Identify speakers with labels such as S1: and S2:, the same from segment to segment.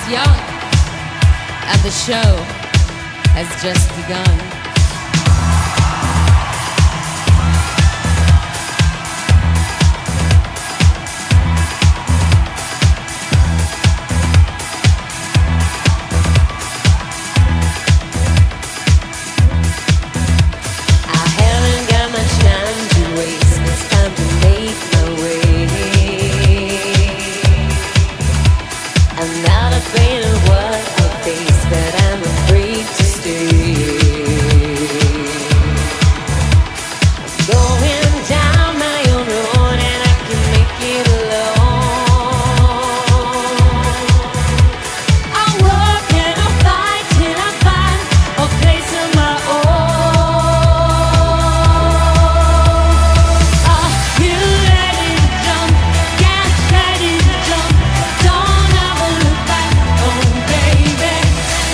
S1: young, and the show has just begun. I'm not afraid of what I face, but I'm afraid to stay. I'm going down my own road and I can make it alone. I work and I fight till I find a place of my own. Are you ready to jump? Get ready to jump. Don't ever look back, oh baby.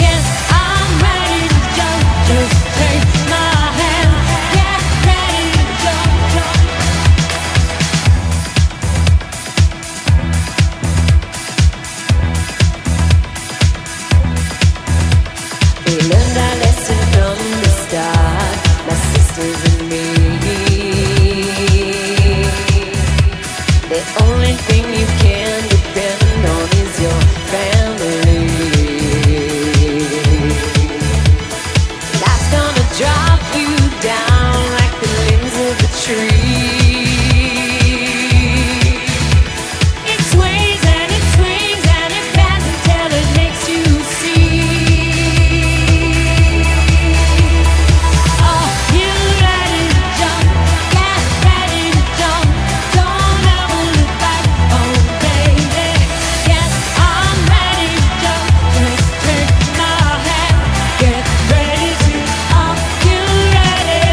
S1: Yes, I'm ready to jump. Just take my hand. Get ready to jump, jump. We learned our lesson from the start, my sisters and me. The only thing you can depend on is your family. Life's gonna drop you down like the limbs of a tree. It sways and it swings and it bends until it makes you see. Are you ready to jump? Get ready to jump. Don't ever look back, oh baby. Yes, I'm ready to jump. Just take my hand. Get ready to. Are you ready?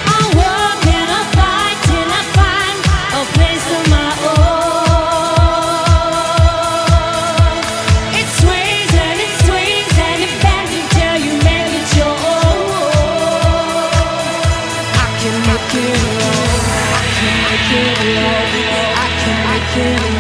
S1: I work and I fight till I find a place of my own. It sways and it swings and it bends until you make it your own. I can make it alone. I can make it alone. I can make it alone.